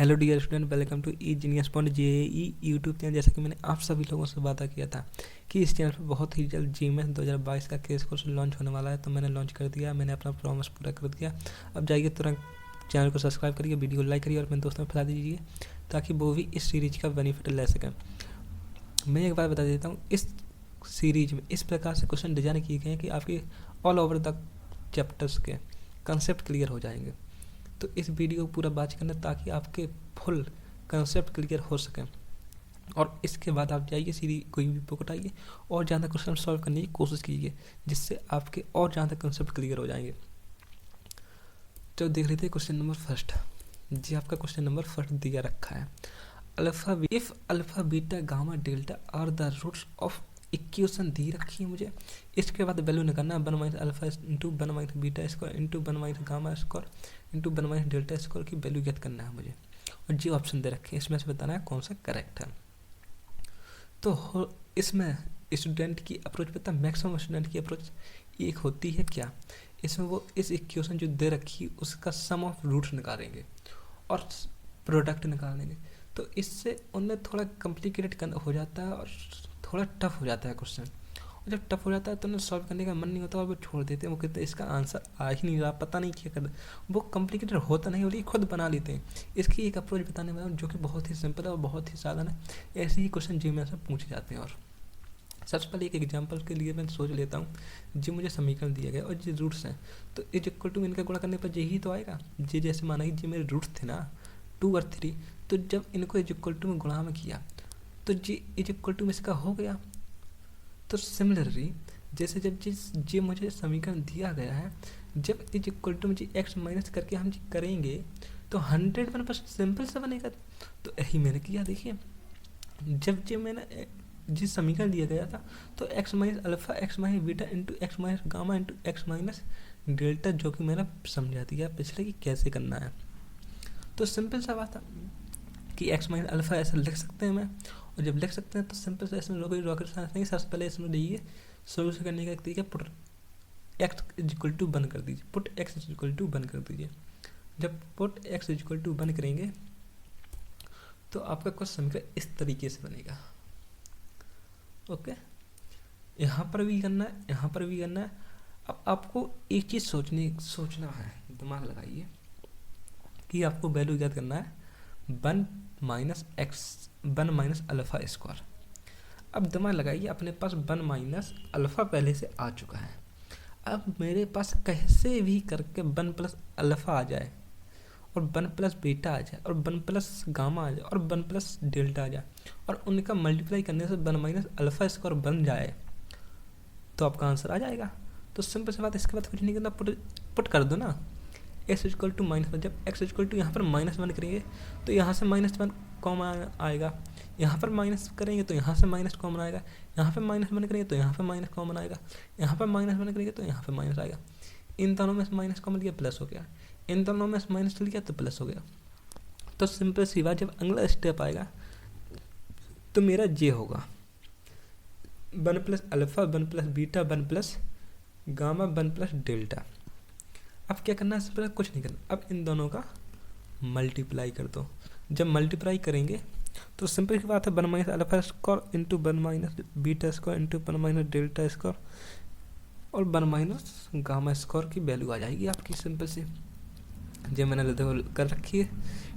Hello dear student, welcome to E genius point JEE YouTube channel. जैसा कि मैंने आप सभी लोगों से वादा किया था कि इस चैनल पर बहुत ही जल्द जीएमएस 2022 का केस कोर्स लॉन्च होने वाला है, तो मैंने लॉन्च कर दिया। मैंने अपना प्रॉमिस पूरा कर दिया। अब जाइए तुरंत चैनल को सब्सक्राइब करिए, वीडियो लाइक करिए और अपने दोस्तों में फैला दीजिए ताकि वो भी इस सीरीज का बेनिफिट ले सकें। मैं एक बार बता देता हूँ, इस सीरीज में इस प्रकार से क्वेश्चन डिजाइन किए गए हैं कि आपके ऑल ओवर द चैप्टर्स के कंसेप्ट क्लियर हो जाएंगे। तो इस वीडियो को पूरा वॉच करना ताकि आपके फुल कंसेप्ट क्लियर हो सके। और इसके बाद आप जाइए सीरीज कोई भी बुक उठाइए और ज़्यादा क्वेश्चन सॉल्व करने की कोशिश कीजिए, जिससे आपके और ज़्यादा कंसेप्ट क्लियर हो जाएंगे। तो देख लेते हैं क्वेश्चन नंबर फर्स्ट। जी, आपका क्वेश्चन नंबर फर्स्ट दिया रखा है, if alpha beta gamma delta are the roots of equation दी रखी है मुझे। इसके बाद वैल्यू निकालना है 1 minus alpha into 1 minus beta square into 1 minus gamma square into 1 minus delta square की वैल्यू ज्ञात करना है मुझे। और जी ऑप्शन दे रखे हैं, इसमें से बताना है कौन सा करेक्ट है। तो इसमें स्टूडेंट की अप्रोच पता, मैक्सिमम स्टूडेंट की अप्रोच एक होती है क्या, इसमें वो इस इक्वेशन जो दे रखी उसका सम ऑफ रूट्स निकालेंगे और प्रोडक्ट निकालेंगे। तो इससे उनमें थोड़ा कॉम्प्लिकेटेड हो जाता है और थोड़ा टफ हो जाता है क्वेश्चन। और जब टफ हो जाता है तो उन्हें सॉल्व करने का मन नहीं होता और वो छोड़ देते हैं। वो कहते हैं इसका आंसर आ ही नहीं रहा, पता नहीं क्या कर, वो कॉम्प्लिकेटेड होता नहीं, बोलिए खुद बना लेते हैं। इसकी एक अप्रोच बताने वाला हूँ जो कि बहुत ही सिंपल है और बहुत ही साधारण है। ऐसे ही क्वेश्चन जीएमएस में पूछे जाते हैं। और सबसे पहले एक एग्जाम्पल के लिए मैं सोच लेता हूँ, जी मुझे समीकरण दिया गया और जी रूट्स हैं, तो इज इक्वल टू इनका गुणा करने पर यही तो आएगा। जी जैसे माना कि जी मेरे रूट्स थे ना 2 और 3, तो जब इनको इज इक्वल टू में गुणा में किया तो जी इज इक्वल टू में इसका हो गया। तो सिमिलरली जैसे जब जी मुझे समीकरण दिया गया है, जब इज इक्वल टू में जी एक्स माइनस करके हम जी करेंगे तो 100% सिंपल से बनेगा। तो यही मैंने किया। देखिए जब जी मैंने जिस समीकरण दिया गया था तो x minus alpha x minus beta into x minus gamma into x minus delta, जो कि मैंने समझा दिया पिछले कि कैसे करना है। तो सिंपल सा बात था कि एक्स माइनस अल्फा ऐसा लिख सकते हैं मैं, और जब लिख सकते हैं तो सिंपल से इसमें रॉकेट साइंस नहीं। सबसे पहले इसमें देखिए सोल्यूशन करने का तरीका, put X is equal to 1 कर दीजिए, put X is equal to 1 कर दीजिए। जब put X is equal to 1 करेंगे तो आपका कुछ समीकरण इस तरीके से बनेगा। ओके, यहाँ पर भी करना है, यहाँ पर भी करना है। अब आपको एक चीज़ सोचना है, दिमाग लगाइए कि आपको वैल्यू याद करना है 1 माइनस अल्फा स्क्वायर। अब दिमाग लगाइए, अपने पास 1 माइनस अल्फा पहले से आ चुका है। अब मेरे पास कैसे भी करके 1 प्लस अल्फा आ जाए और 1 प्लस बीटा आ जाए और 1 प्लस गामा आ जाए और 1 प्लस डेल्टा आ जाए और उनका मल्टीप्लाई करने से 1 माइनस अल्फा स्क्वायर बन जाए, तो आपका आंसर आ जाएगा। तो सिंपल सी बात, इसके बाद कुछ नहीं करना, पुट कर दो ना एक्स इक्वल टू -1। जब एक्स इक्वल टू यहाँ पर -1 करेंगे तो यहाँ से -1 कॉमन आएगा, यहाँ पर माइनस करेंगे तो यहाँ से माइनस कॉमन आएगा, यहाँ पे -1 करेंगे तो यहाँ पे माइनस कॉमन आएगा, यहाँ पर -1 करेंगे तो यहाँ पे माइनस आएगा। इन दोनों में से माइनस कॉमन लिया प्लस हो गया, इन दोनों में से माइनस लिया तो प्लस हो गया। तो सिंपल सी बात, जब अगला स्टेप आएगा तो मेरा जे होगा 1 plus alpha 1 plus beta 1 plus gamma 1 plus delta. अब क्या करना है, सिंपल कुछ नहीं करना। अब इन दोनों का मल्टीप्लाई कर दो। जब मल्टीप्लाई करेंगे तो सिंपल की बात है 1 minus alpha square into 1 minus beta square into 1 minus delta square और 1 माइनस गामा स्क्वायर की वैल्यू आ जाएगी आपकी। सिंपल सी जब मैंने कर रखी है,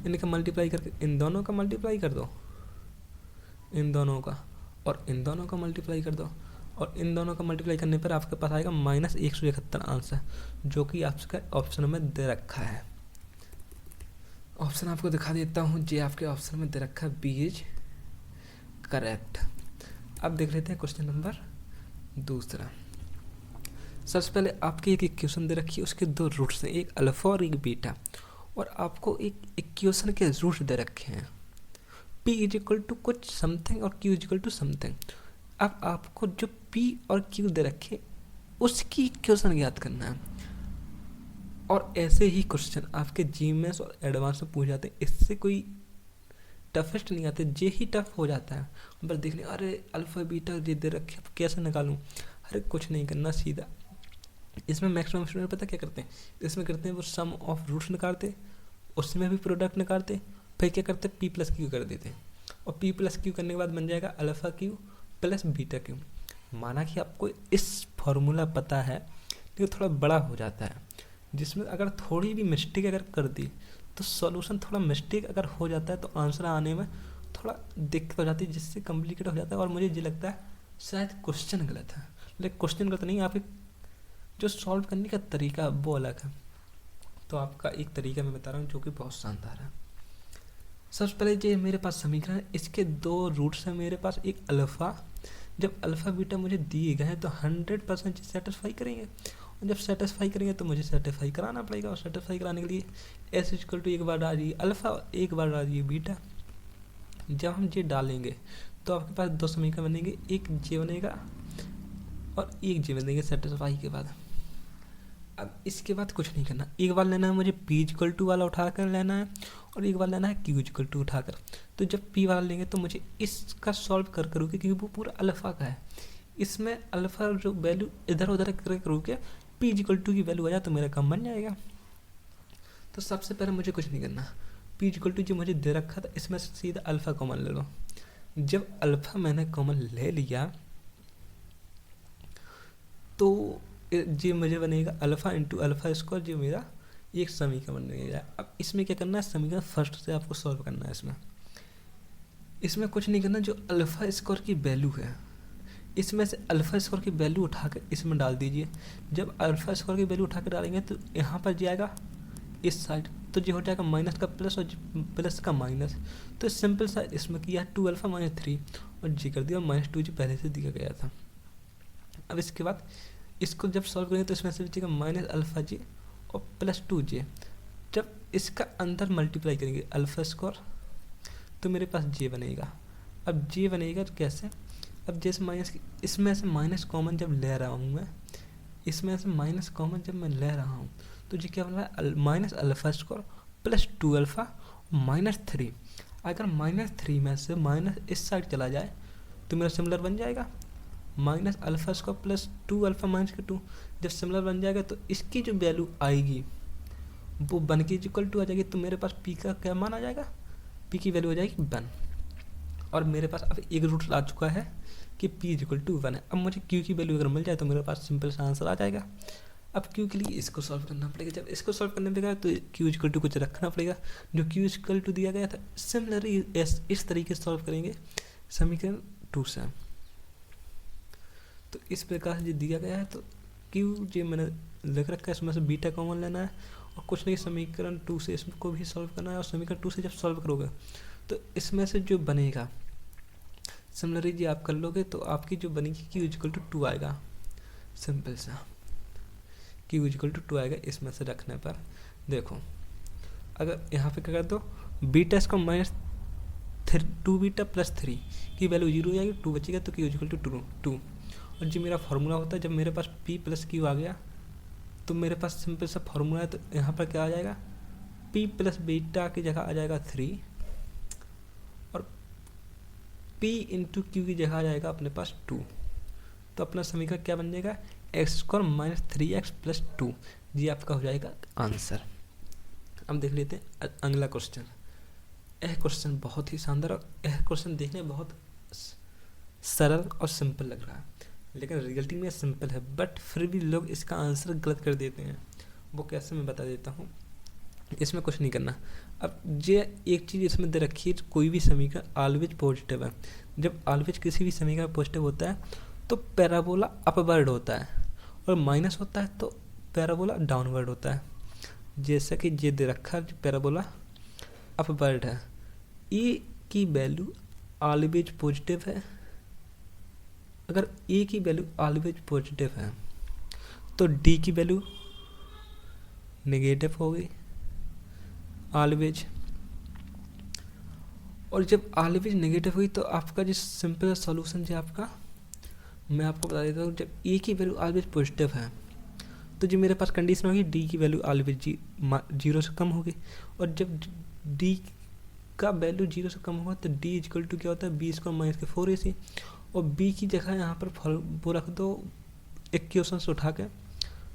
इनका मल्टीप्लाई करके इन दोनों का मल्टीप्लाई कर दो, इन दोनों का और इन दोनों का मल्टीप्लाई कर दो, और इन दोनों का मल्टीप्लाई करने पर आपके पास आएगा -171 आंसर, जो कि आपका ऑप्शन में दे रखा है। ऑप्शन आपको दिखा देता हूँ, जे आपके ऑप्शन में दे रखा है, बी इज करेक्ट। अब देख लेते हैं क्वेश्चन नंबर दूसरा। सबसे पहले आपकी एक इक्वेशन दे रखी है, उसके 2 रूट्स हैं, एक अल्फा और एक बीटा, और आपको एक इक्वेशन के रूट्स दे रखे हैं, p इज इक्वल टू कुछ समथिंग और q is equal to something. अब आपको जो p और q दे रखे उसकी इक्वेशन याद करना है। और ऐसे ही क्वेश्चन आपके जीएमएस और एडवांस में पूछ जाते हैं, इससे कोई टफेस्ट नहीं आते, जे ही टफ हो जाता है। बस देख लें, अरे अल्फा बीटा जे दे रखे अब कैसे निकालूं। अरे कुछ नहीं करना, सीधा इसमें मैक्सिमम स्टूडेंट पता क्या करते हैं, इसमें करते हैं वो सम ऑफ रूट्स निकालते, उसमें भी प्रोडक्ट निकालते, फिर क्या करते हैं, पी प्लस क्यू कर देते हैं, और पी प्लस क्यू करने के बाद बन जाएगा alpha Q plus beta Q. माना कि आपको इस फॉर्मूला पता है, लेकिन थोड़ा बड़ा हो जाता है, जिसमें अगर थोड़ी भी मिस्टेक अगर कर दी तो सॉल्यूशन थोड़ा मिस्टेक अगर हो जाता है तो आंसर आने में थोड़ा दिक्कत हो जाती है, जिससे कॉम्प्लिकेट हो जाता है। और मुझे ये लगता है शायद क्वेश्चन गलत है, लेकिन क्वेश्चन गलत नहीं, आपके जो सॉल्व करने का तरीका वो अलग है। तो आपका एक तरीका मैं बता रहा हूँ जो कि बहुत शानदार है। सबसे पहले जो मेरे पास समीकरण है, इसके दो रूट्स हैं मेरे पास, एक अल्फ़ा, जब अल्फ़ा बीटा मुझे दिए गए हैं तो 100% सेटिस्फाई करेंगे, और जब सेटिस्फाई करेंगे तो मुझे सेटिस्फाई कराना पड़ेगा, और सेटिस्फाई कराने के लिए एस इक्वल टू एक बार डालिए अल्फ़ा, एक बार डालिए बीटा। जब हम जे डालेंगे तो आपके पास दो समीकरण बनेंगे, एक जे बनेगा और एक जे बनेंगे सेटिस्फाई के बाद। अब इसके बाद कुछ नहीं करना, एक बार लेना है मुझे पी इक्वल टू वाला उठा कर लेना है, और एक बार लेना है क्यू इक्वल टू उठाकर। तो जब पी वाला लेंगे तो मुझे इसका सॉल्व कर करोगे, क्योंकि वो पूरा अल्फ़ा का है, इसमें अल्फ़ा जो वैल्यू इधर उधर कर करोगे पी इक्वल टू की वैल्यू आ जाए तो मेरा काम बन जाएगा। तो सबसे पहले मुझे कुछ नहीं करना, पी इक्वल टू जो मुझे दे रखा था इसमें से सीधा अल्फ़ा कॉमन ले लो। जब अल्फ़ा मैंने कॉमन ले लिया तो जी मुझे बनेगा अल्फ़ा इंटू अल्फ़ा स्क्वायर, जो मेरा एक समीकरण बनेगा। अब इसमें क्या करना है, समीकरण फर्स्ट से आपको सॉल्व करना है। इसमें कुछ नहीं करना, जो अल्फ़ा स्क्वायर की वैल्यू है इसमें से अल्फ़ा स्क्वायर की वैल्यू उठाकर इसमें डाल दीजिए। जब अल्फ़ा स्क्वायर की वैल्यू उठाकर डालेंगे तो यहाँ पर जाएगा इस साइड, तो जो हो जाएगा माइनस का प्लस और प्लस का माइनस। तो सिंपल सा इसमें किया 2 अल्फ़ा माइनस 3 और जी कर दिया, और -2 जी पहले से दिया गया था। अब इसके बाद इसको जब सॉल्व करेंगे तो इसमें से बचेगा माइनस अल्फ़ा जे और प्लस 2 जे। जब इसका अंदर मल्टीप्लाई करेंगे अल्फ़ा स्क्वायर तो मेरे पास जे बनेगा। अब जे बनेगा तो कैसे, अब जैसे माइनस, इसमें से माइनस कॉमन जब ले रहा हूँ मैं, इसमें से माइनस कॉमन जब मैं ले रहा हूँ तो जी क्या बन रहा है, minus alpha square plus 2 alpha minus 3। अगर -3 में से माइनस इस साइड चला जाए तो मेरा सिमिलर बन जाएगा minus alpha square plus 2 alpha minus के 2। जब सिमिलर बन जाएगा तो इसकी जो वैल्यू आएगी वो 1 के इक्वल टू आ जाएगी, तो मेरे पास पी का क्या मान आ जाएगा, पी की वैल्यू हो जाएगी 1। और मेरे पास अब एक रूट आ चुका है कि पी इक्वल टू 1 है। अब मुझे क्यू की वैल्यू अगर मिल जाए तो मेरे पास सिंपल सा आंसर आ जाएगा। अब क्यू के लिए इसको सॉल्व करना पड़ेगा, जब इसको सॉल्व करने पड़ेगा तो क्यू इक्वल टू कुछ रखना पड़ेगा, जो क्यू इक्वल टू दिया गया था। सिमिलरली इस तरीके से सॉल्व करेंगे समीकरण 2 से। तो इस प्रकार से दिया गया है, तो क्यू जो मैंने लिख रखा है इसमें से बीटा कॉमन लेना है, और कुछ नहीं समीकरण 2 से इसको भी सॉल्व करना है। और समीकरण 2 से जब सॉल्व करोगे तो इसमें से जो बनेगा सिमिलरली जी आप कर लोगे तो आपकी जो बनेगी क्यू इक्वल टू 2 आएगा। सिंपल सा क्यू इक्वल टू 2 आएगा इसमें से रखने पर। देखो अगर यहाँ पे क्या कर दो, बीटा इसको माइनस 2 बीटा प्लस 3 की वैल्यू 0 हो जाएगी, 2 बचेगा तो क्यू इक्वल टू 2। और जो मेरा फार्मूला होता है, जब मेरे पास p प्लस क्यू आ गया तो मेरे पास सिंपल सा फार्मूला है, तो यहाँ पर क्या आ जाएगा, p प्लस बीटा की जगह आ जाएगा 3 और p इंटू क्यू की जगह आ जाएगा अपने पास 2। तो अपना समीकरण क्या बन जाएगा, x square minus 3x plus 2, ये आपका हो जाएगा आंसर। अब देख लेते हैं अगला क्वेश्चन। यह क्वेश्चन बहुत ही शानदार, और यह क्वेश्चन देखने में बहुत सरल और सिंपल लग रहा है, लेकिन रियलिटी में सिंपल है, बट फिर भी लोग इसका आंसर गलत कर देते हैं। वो कैसे मैं बता देता हूँ। इसमें कुछ नहीं करना। अब ये एक चीज़ इसमें दे रखी है, कोई भी समीकरण ऑलवेज पॉजिटिव है। जब ऑलवेज किसी भी समीकरण पॉजिटिव होता है तो पैराबोला अपवर्ड होता है, और माइनस होता है तो पैराबोला डाउनवर्ड होता है। जैसा कि ये दे रखा है पैराबोला अपवर्ड है, ए की वैल्यू ऑलवेज पॉजिटिव है। अगर ए की वैल्यू ऑलवेज पॉजिटिव है तो डी की वैल्यू नेगेटिव होगी ऑलवेज। और जब ऑलवेज नेगेटिव हुई तो आपका जो सिंपल सॉल्यूशन जो आपका, मैं आपको बता देता हूँ, जब ए की वैल्यू ऑलवेज पॉजिटिव है तो जो मेरे पास कंडीशन होगी डी की वैल्यू ऑलवेज 0 से कम होगी, और जब डी का वैल्यू 0 से कम होगा तो डी इक्वल टू क्या होता है, बी स्क्वायर माइनस के 4ac, और बी की जगह यहाँ पर वो रख दो इक्वेशन से उठा के,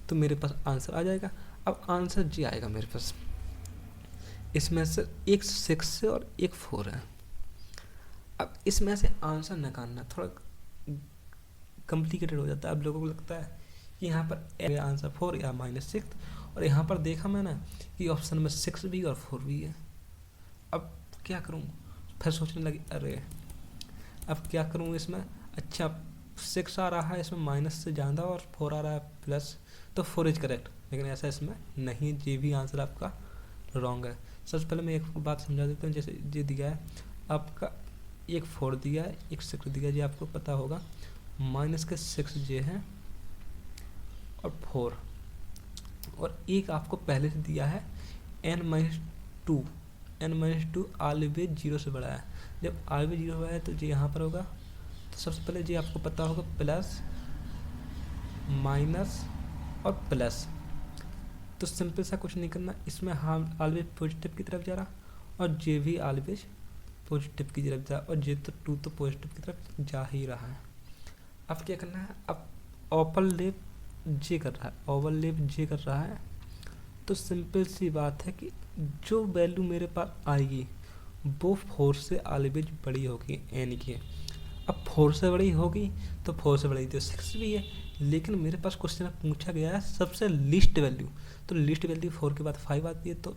तो मेरे पास आंसर आ जाएगा। अब आंसर जी आएगा मेरे पास, इसमें से एक 6 है और एक 4 है। अब इसमें से आंसर निकालना थोड़ा कॉम्प्लिकेटेड हो जाता है। अब लोगों को लगता है कि यहाँ पर आंसर 4 या -6, और यहाँ पर देखा मैंने कि ऑप्शन में 6 भी और 4 भी है। अब क्या करूँ, फिर सोचने लगी अरे अब क्या करूँ इसमें। अच्छा 6 आ रहा है इसमें माइनस से ज़्यादा और 4 आ रहा है प्लस, तो 4 इज करेक्ट, लेकिन ऐसा इसमें नहीं है, ये भी आंसर आपका रॉन्ग है। सबसे पहले मैं एक बात समझा देता हूँ। जैसे ये दिया है आपका, एक 4 दिया है, एक 6 दिया है, ये आपको पता होगा। माइनस के 6 ये हैं और 4, और एक आपको पहले से दिया है n-2, n-2 ऑलवेज 0 से बड़ा है। जब ऑलवेज 0 बड़ा है तो ये यहाँ पर होगा। तो सबसे पहले ये आपको पता होगा प्लस माइनस और प्लस, तो सिंपल सा कुछ नहीं करना, इसमें हम ऑलवेज पॉजिटिव की तरफ जा रहा और जे भी ऑलवेज पॉजिटिव की तरफ जा, और जे तो 2 तो पॉजिटिव की तरफ जा ही रहा है। अब क्या करना है, अब ओवरलैप जे कर रहा है, ओवरलैप जे कर रहा है, तो सिंपल सी बात है कि जो वैल्यू मेरे पास आएगी वो 4 से ऑलवेज बड़ी होगी एन की। अब 4 से बड़ी होगी तो 4 से बड़ी तो 6 भी है, लेकिन मेरे पास क्वेश्चन पूछा गया है सबसे लिस्ट वैल्यू, तो लिस्ट वैल्यू 4 के बाद 5 आती है, तो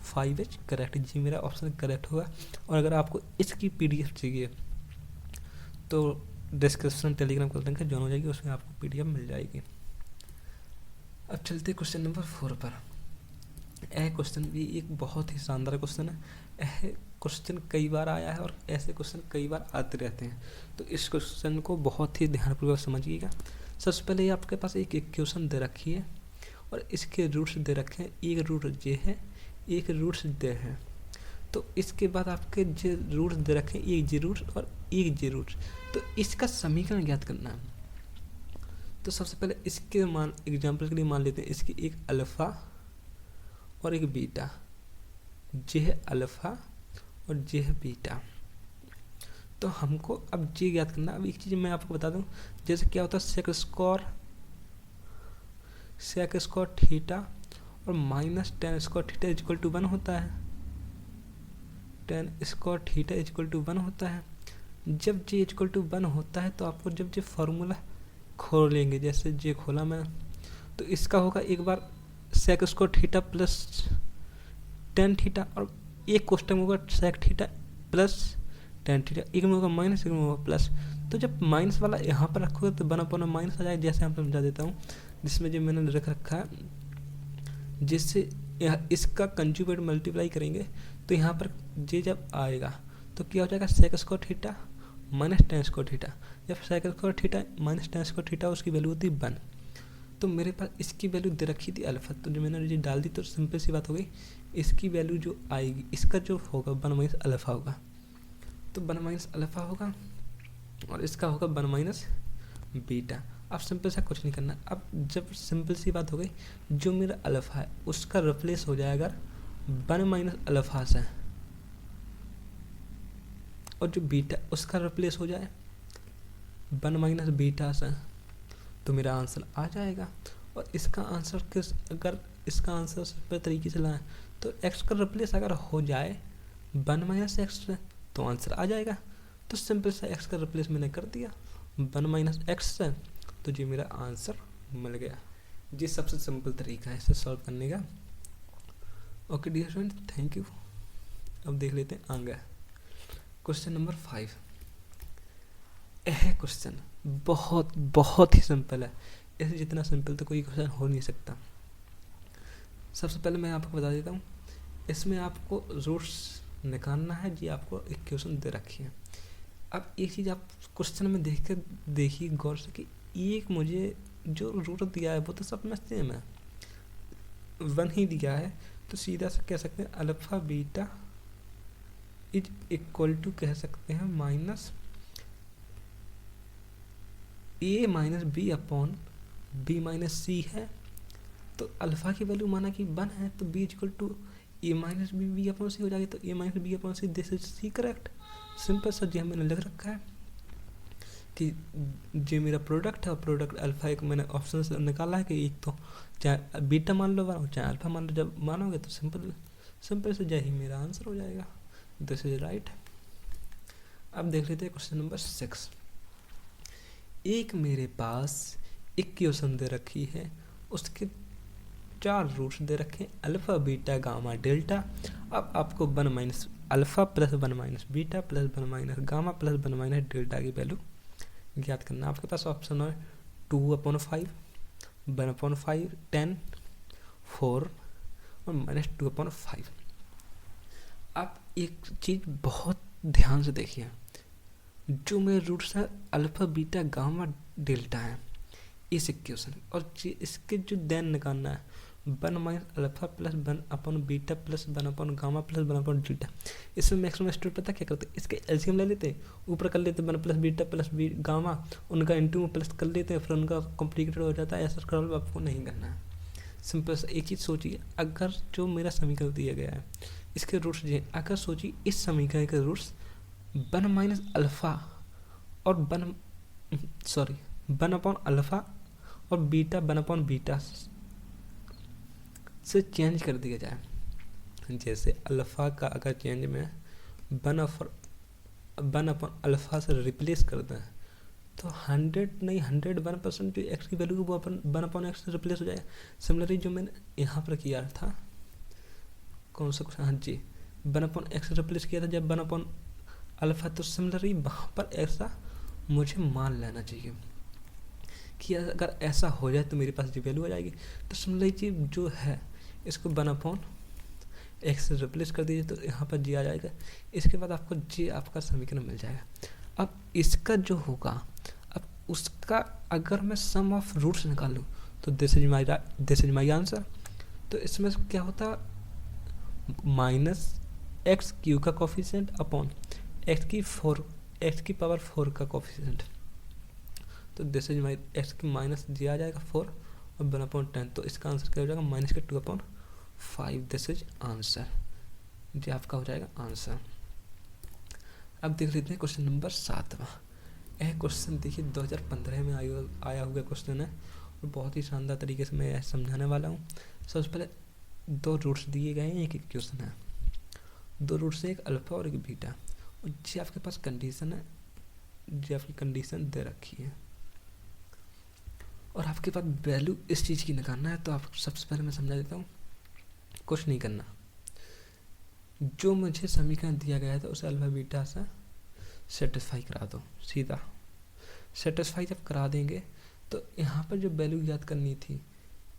5 इज करेक्ट, जी मेरा ऑप्शन करेक्ट होगा। और अगर आपको इसकी PDF चाहिए तो डिस्क्रिप्शन टेलीग्राम का लिंक है, ज्वाइन हो जाएगी, उसमें आपको PDF मिल जाएगी। अब चलते क्वेश्चन नंबर 4 पर। यह क्वेश्चन भी एक बहुत ही शानदार क्वेश्चन है। यह क्वेश्चन कई बार आया है और ऐसे क्वेश्चन कई बार आते रहते हैं, तो इस क्वेश्चन को बहुत ही ध्यानपूर्वक समझिएगा। सबसे पहले आपके पास एक इक्वेशन दे रखी है और इसके रूट्स दे रखे हैं, एक रूट जे है, एक रूट्स दे है। तो इसके बाद आपके जे रूट्स दे रखे हैं, एक जे रूट्स और एक जे रूट्स, तो इसका समीकरण ज्ञात करना है। तो सबसे पहले इसके मान एग्जाम्पल के लिए मान लेते हैं, इसकी एक अल्फ़ा और एक बीटा, जे है अल्फ़ा और जे है बीटा। तो हमको अब जे ज्ञात करना। अब एक चीज़ मैं आपको बता दूं, जैसे क्या होता है सेक स्क्वायर थीटा और minus tan square theta equal to 1 होता है, tan square theta equal to 1 होता है। जब जे इक्वल टू 1 होता है तो आपको जब जे फार्मूला खोलेंगे, जैसे जे खोला मैं, तो इसका होगा एक बार sec square theta plus tan theta, और एक क्वेश्चन होगा sec theta plus tan theta, एक में होगा माइनस, एक में होगा प्लस। तो जब माइनस वाला यहाँ पर रखोगे तो 1 माइनस आ जाएगा। जैसे हम समझा देता हूँ, जिसमें जो मैंने रख रखा है, जिससे इसका कंजुगेट मल्टीप्लाई करेंगे तो यहाँ पर जे जब आएगा तो क्या हो जाएगा sec square theta minus tan square theta. जब sec square theta minus tan square theta उसकी वैल्यू होती है 1, तो मेरे पास इसकी वैल्यू दे रखी थी अल्फा, तो जो मैंने ये डाल दी, तो सिंपल सी बात हो गई, इसकी वैल्यू जो आएगी इसका जो होगा 1 माइनस अल्फा होगा, तो 1 माइनस अल्फा होगा और इसका होगा 1 माइनस बीटा। अब सिंपल सा कुछ नहीं करना। अब जब सिंपल सी बात हो गई, जो मेरा अल्फा है उसका रिप्लेस हो जाएगा 1 माइनस अल्फा से, और जो बीटा उसका रिप्लेस हो जाए 1 माइनस बीटा से, तो मेरा आंसर आ जाएगा। और इसका आंसर अगर इसका आंसर सिंपल तरीके से लाएं तो एक्स का रिप्लेस अगर हो जाए 1 माइनस एक्स से तो आंसर आ जाएगा। तो सिंपल सा एक्स का रिप्लेस मैंने कर दिया 1 माइनस एक्स से, तो जी मेरा आंसर मिल गया। ये सबसे सिंपल तरीका है इसे सॉल्व करने का। Okay dear friend, thank you. अब देख लेते हैं आगे क्वेश्चन नंबर 5। यह क्वेश्चन बहुत बहुत ही सिंपल है, इससे जितना सिंपल तो कोई क्वेश्चन हो नहीं सकता। सबसे पहले मैं आपको बता देता हूँ, इसमें आपको रूट्स निकालना है, जी आपको इक्वेशन दे रखी है। अब एक चीज़ आप क्वेश्चन में देख कर देखिए गौर से कि एक मुझे जो रूट दिया है वो तो सब में सेम है, 1 ही दिया है, तो सीधा से कह सकते हैं alpha beta is equal to कह सकते हैं minus A minus B upon B minus C है। तो अल्फा की वैल्यू माना कि 1 है, तो B equal to A minus B upon C हो जाएगी, तो A minus B upon C, this is C correct. Simple सा जी मैंने लिख रखा है कि जो मेरा प्रोडक्ट है, प्रोडक्ट अल्फा एक मैंने ऑप्शन से निकाला है कि एक तो चाहे बीटा मान लो चाहे अल्फा मान लो। जब मानोगे तो सिंपल सिंपल से यही मेरा आंसर हो जाएगा, दिस इज राइट। अब देख लेते हैं क्वेश्चन नंबर 6। एक मेरे पास इक्वेशन दे रखी है, उसके 4 रूट्स दे रखे हैं, अल्फा बीटा गामा डेल्टा। अब आपको 1 minus alpha plus 1 minus beta plus 1 minus gamma plus 1 minus delta की वैल्यू ज्ञात करना। आपके पास ऑप्शन है 2/5, 1/5, 10, 4 और -2/5। आप एक चीज़ बहुत ध्यान से देखिए, जो मेरे रूट्स हैं अल्फा बीटा गामा डेल्टा है इस इक्वेशन, और इसके जो देन निकालना है 1 minus alpha plus 1 beta plus 1 gamma plus 1 delta. इसमें मैक्सिमम स्टूडेंट पता क्या करते हैं, इसके एलसीएम ले लेते, ऊपर कर लेते 1 प्लस बीटा प्लस गामा, उनका इंटू में प्लस कर लेते हैं, फिर उनका कॉम्प्लिकेटेड हो जाता है। ऐसा सॉल्व आपको नहीं करना है। सिंपल सा एक चीज़ सोचिए, अगर जो मेरा समीकरण दिया गया है इसके रूट्स जो, अगर सोचिए इस समीकरण के रूट्स 1 माइनस अल्फा और 1 अल्फा और बीटा 1 बीटा से चेंज कर दिया जाए। जैसे अल्फा का अगर चेंज में 1 अल्फा से रिप्लेस कर दें तो 101% जो एक्स की वैल्यू है वो 1/x से रिप्लेस हो जाएगा। सिमिलरली जो मैंने यहाँ पर किया था, कौन सा क्वेश्चन, हाँ जी, 1/x से रिप्लेस किया था जब 1 अल्फा, तो सिमिलरली वहाँ पर ऐसा मुझे मान लेना चाहिए कि अगर ऐसा हो जाए तो मेरे पास जी वैल्यू आ जाएगी। तो सिमिलरली चीज जो है इसको 1/x से रिप्लेस कर दीजिए तो यहाँ पर जी आ जाएगा। इसके बाद आपको जी आपका समीकरण मिल जाएगा। अब इसका जो होगा, अब उसका अगर मैं सम ऑफ रूट्स निकाल लूँ तो दिस इज माई आंसर। तो इसमें क्या होता, -x³ का कोफिशिएंट अपॉन x की पावर 4 का कोफिशिएंट। तो दिस इज माई x की माइनस जी आ जाएगा 4 और 1/10। तो इसका आंसर क्या हो जाएगा, -2/5। दिस इज आंसर, जी आपका हो जाएगा आंसर। अब देख लेते हैं क्वेश्चन नंबर 7वां। यह क्वेश्चन देखिए 2015 में आया हुआ क्वेश्चन है और बहुत ही शानदार तरीके से मैं समझाने वाला हूँ। सबसे पहले 2 रूट्स दिए गए हैं, एक इक्वेशन है, 2 रूट्स है, एक अल्फा और एक बीटा, और जी आपके पास कंडीशन है, जी आपकी कंडीशन दे रखी है और आपके पास वैल्यू इस चीज़ की निकालना है। तो आप सबसे पहले मैं समझा देता हूँ, कुछ नहीं करना, जो मुझे समीकरण दिया गया था उसे अल्फा बीटा से सेटिस्फाई करा दो। सीधा सेटिस्फाई जब करा देंगे तो यहाँ पर जो वैल्यू ज्ञात करनी थी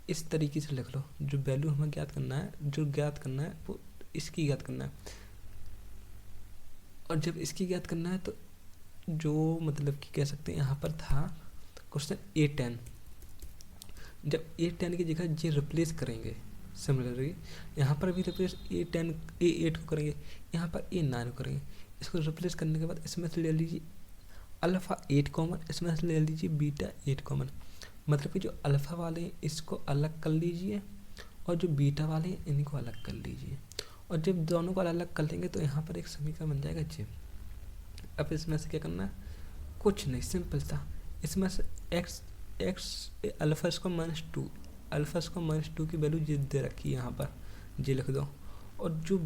इस तरीके से लिख लो, जो वैल्यू हमें ज्ञात करना है, जो ज्ञात करना है वो इसकी ज्ञात करना है। और जब इसकी ज्ञात करना है तो जो मतलब कि कह सकते हैं यहाँ पर था क्वेश्चन A10, जब A10 की जगह जी रिप्लेस करेंगे, सिमिलरली यहाँ पर भी रिप्लेस A8 को करेंगे, यहाँ पर A9 को करेंगे। इसको रिप्लेस करने के बाद इसमें से ले लीजिए अल्फा 8 कॉमन, इसमें से ले लीजिए बीटा 8 कॉमन। मतलब कि जो अल्फा वाले हैं इसको अलग कर लीजिए और जो बीटा वाले हैं इनको अलग कर लीजिए, और जब दोनों को अलग कर लेंगे तो यहाँ पर एक समीकरण बन जाएगा जी। अब इसमें से क्या करना है, कुछ नहीं, सिंपल था, इसमें से x alpha square -2, alpha square -2 की वैल्यू जी दे रखी है, यहाँ पर जी लिख दो, और जो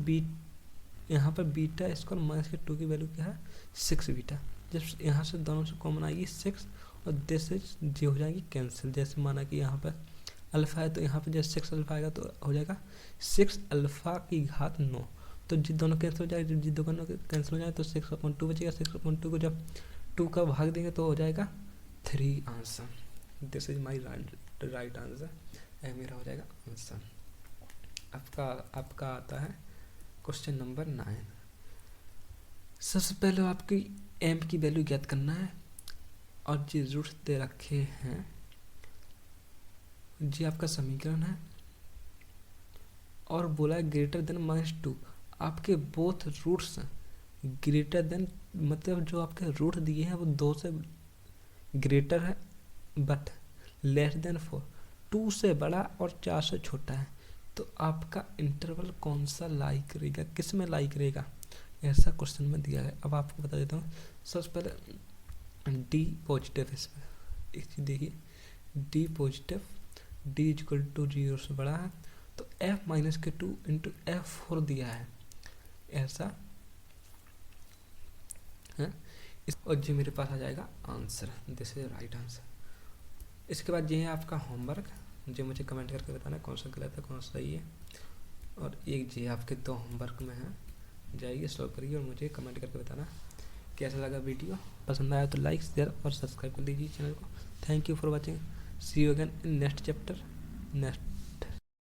यहाँ पर बीटा स्क्वायर -2 की वैल्यू क्या है 6 बीटा। जब यहाँ से दोनों से कॉमन आएगी 6 और दिस जी हो जाएगी कैंसिल। जैसे माना कि यहाँ पर अल्फा है तो यहाँ पर जैसे 6 अल्फा आएगा तो हो जाएगा 6 अल्फा की घात 9, तो जी दोनों कैंसिल हो जाएगा, जब जी दोनों कैंसिल हो जाए तो 6/2 बचेगा। 6/2 को जब 2 का भाग देंगे तो हो जाएगा 3 answer. This is my right answer, यह मेरा हो जाएगा आंसर। आपका आता है क्वेश्चन नंबर 9। सबसे पहले आपकी एम की वैल्यू ज्ञात करना है और जी रूट्स दे रखे हैं, जी आपका समीकरण है और बोला है ग्रेटर देन -2। आपके बोथ रूट्स ग्रेटर देन, मतलब जो आपके रूट दिए हैं वो 2 से ग्रेटर है बट लेस देन 4, 2 से बड़ा और 4 से छोटा है। तो आपका इंटरवल कौन सा लाई करेगा, किस में लाई करेगा, ऐसा क्वेश्चन में दिया है। अब आपको बता देता हूँ, सबसे पहले डी पॉजिटिव, इसमें एक चीज़ देखिए, डी पॉजिटिव, डी = 0 से बड़ा है तो f-2 इंटू f4 दिया है ऐसा है और जी मेरे पास आ जाएगा answer, this is right answer. इसके बाद ये है आपका होमवर्क, जो मुझे कमेंट करके बताना कौन सा गलत है कौन सा सही है। और एक जी आपके 2 होमवर्क में है, जाइए सॉल्व करिए और मुझे कमेंट करके बताना कैसा लगा वीडियो। पसंद आया तो लाइक शेयर और सब्सक्राइब कर दीजिए चैनल को। Thank you for watching, see you again in next chapter next